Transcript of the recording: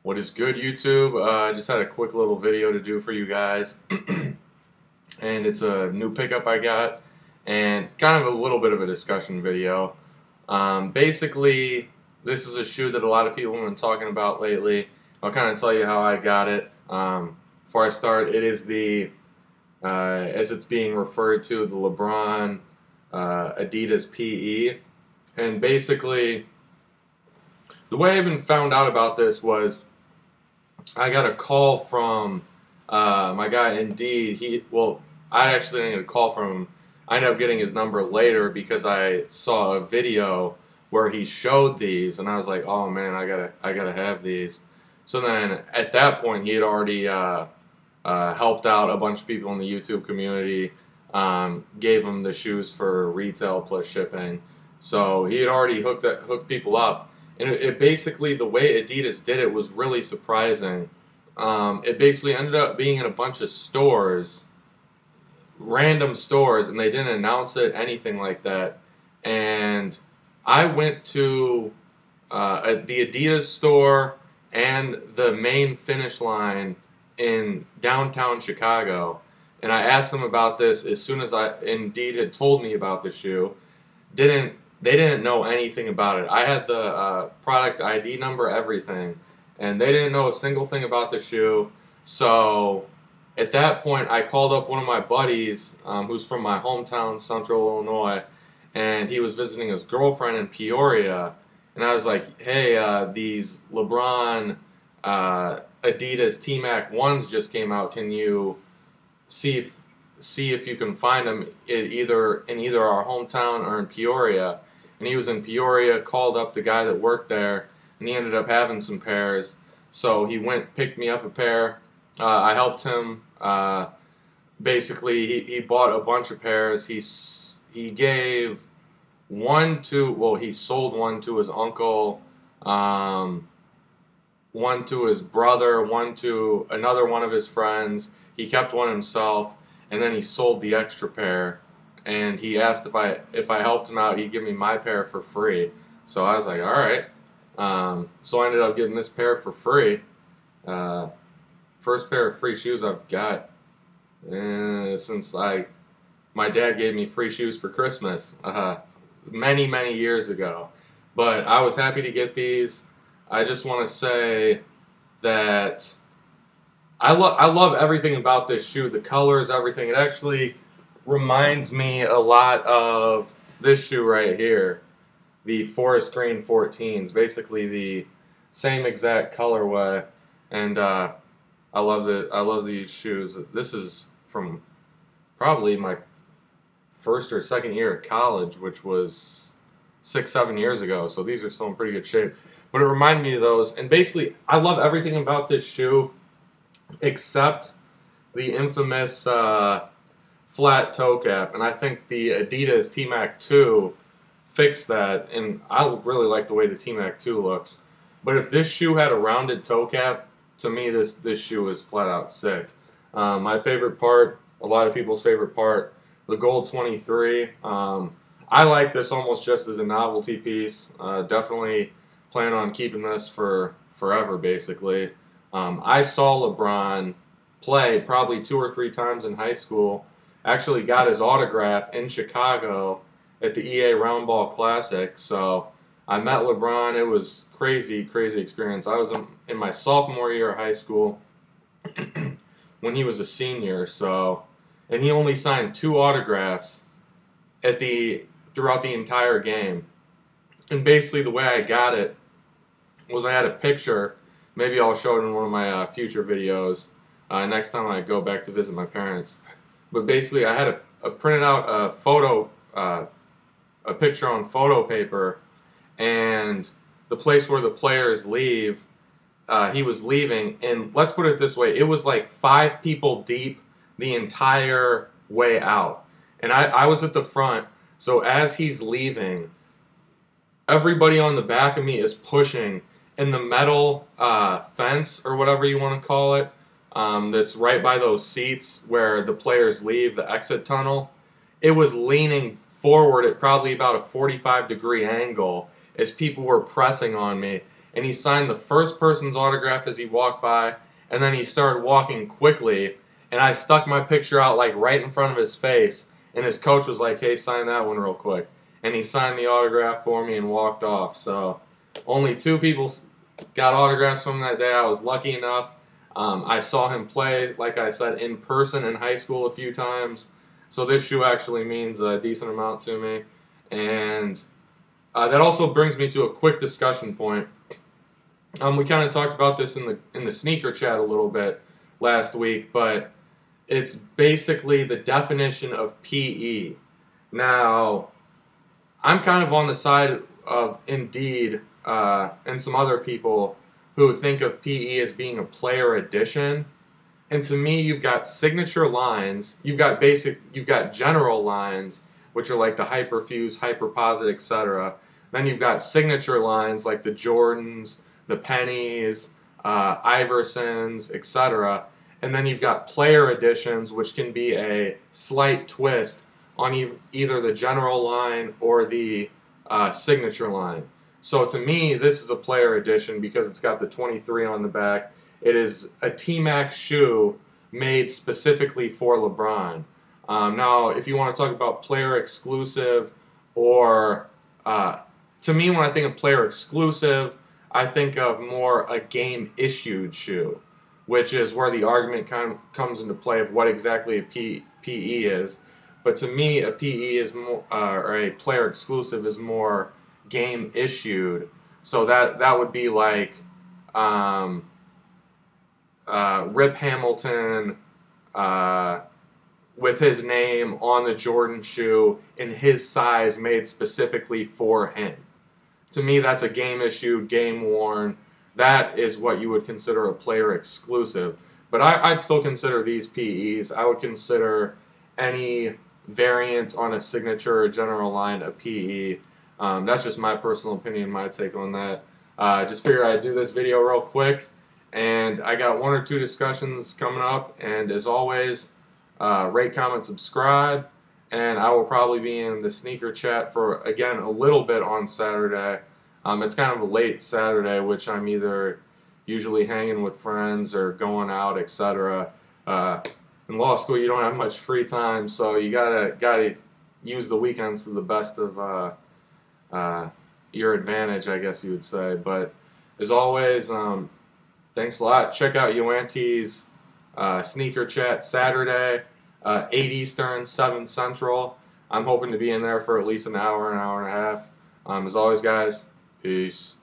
What is good, YouTube? I just had a quick little video to do for you guys. And it's a new pickup I got and kind of a little bit of a discussion video. Basically, this is a shoe that a lot of people have been talking about lately. I'll kind of tell you how I got it. Before I start, it is the, as it's being referred to, the LeBron Adidas PE. And basically, the way I even found out about this was I got a call from my guy Indeed. I actually didn't get a call from him. I ended up getting his number later because I saw a video where he showed these, and I was like, "Oh man, I gotta have these." So then, at that point, he had already helped out a bunch of people in the YouTube community, gave them the shoes for retail plus shipping. So he had already hooked people up. And it basically, the way Adidas did it was really surprising. It basically ended up being in a bunch of stores, random stores, and they didn't announce it, anything like that. And I went to the Adidas store and the main Finish Line in downtown Chicago, and I asked them about this as soon as Indeed had told me about the shoe. They didn't know anything about it. I had the product ID number, everything, and they didn't know a single thing about the shoe. So at that point, I called up one of my buddies who's from my hometown, Central Illinois, and he was visiting his girlfriend in Peoria. And I was like, hey, these LeBron Adidas T-Mac 1s just came out. Can you see if you can find them in either our hometown or in Peoria? And he was in Peoria, called up the guy that worked there, and he ended up having some pairs. So he went, picked me up a pair. I helped him. Basically, he bought a bunch of pairs. He gave one to, well, he sold one to his uncle, one to his brother, one to another one of his friends. He kept one himself, and then he sold the extra pair. And he asked if I helped him out, he'd give me my pair for free. So I was like, all right. So I ended up getting this pair for free. First pair of free shoes I've got since my dad gave me free shoes for Christmas many years ago. But I was happy to get these. I just want to say that I love everything about this shoe. The colors, everything. It actually reminds me a lot of this shoe right here, the Forest Green 14s. Basically the same exact colorway, and I love these shoes. This is from probably my first or second year at college, which was 6-7 years ago. So these are still in pretty good shape. But it reminded me of those. And basically, I love everything about this shoe except the infamous flat toe cap. And I think the Adidas T-Mac 2 fixed that. And I really like the way the T-Mac 2 looks. But if this shoe had a rounded toe cap, to me, this shoe is flat out sick. My favorite part, a lot of people's favorite part, the gold 23. I like this almost just as a novelty piece. Definitely plan on keeping this for forever, basically. I saw LeBron play probably 2 or 3 times in high school. Actually got his autograph in Chicago at the EA Roundball Classic. So I met LeBron. It was crazy experience. I was in my sophomore year of high school when he was a senior. So, and he only signed 2 autographs throughout the entire game. And basically the way I got it was I had a picture. Maybe I'll show it in one of my future videos next time I go back to visit my parents. But basically I had printed out a photo, a picture on photo paper, and the place where the players leave, he was leaving, and let's put it this way, it was like 5 people deep the entire way out. And I was at the front, so as he's leaving, everybody on the back of me is pushing, and the metal fence, or whatever you want to call it, that's right by those seats where the players leave, the exit tunnel, it was leaning forward at probably about a 45-degree angle as people were pressing on me. and he signed the first person's autograph as he walked by, and then he started walking quickly, and I stuck my picture out like right in front of his face, and his coach was like, "Hey, sign that one real quick." And he signed the autograph for me and walked off. So only 2 people got autographs from that day. I was lucky enough. I saw him play, like I said, in person in high school a few times. So this shoe actually means a decent amount to me. And that also brings me to a quick discussion point. We kind of talked about this in the sneaker chat a little bit last week, but it's basically the definition of PE. Now, I'm kind of on the side of Indeed and some other people who think of PE as being a player edition. And to me, you've got signature lines, you've got general lines, which are like the Hyperfuse, Hyperposit, etc. Then you've got signature lines like the Jordans, the Pennies, Iversons, etc. And then you've got player editions, which can be a slight twist on either the general line or the signature line. So to me, this is a player edition because it's got the 23 on the back. It is a T-Max shoe made specifically for LeBron. Now, if you want to talk about player exclusive or, to me, when I think of player exclusive, I think of more a game-issued shoe, which is where the argument comes into play of what exactly a PE is. But to me, a PE is more, or a player exclusive is more game issued. So that would be like Rip Hamilton with his name on the Jordan shoe in his size made specifically for him. To me, that's a game issued, game worn. That is what you would consider a player exclusive. But I'd still consider these PEs. I would consider any variant on a signature or general line a PE. That's just my personal opinion, my take on that. Just figured I'd do this video real quick, and I got 1 or 2 discussions coming up, and as always, rate, comment, subscribe, and I will probably be in the sneaker chat for, again, a little bit on Saturday. It's kind of a late Saturday, which I'm either usually hanging with friends or going out, etc. In law school, you don't have much free time, so you gotta use the weekends to the best of your advantage, I guess you would say. But as always, thanks a lot. Check out Yoanti's sneaker chat Saturday, 8 Eastern, 7 Central. I'm hoping to be in there for at least an hour and a half. As always, guys, peace.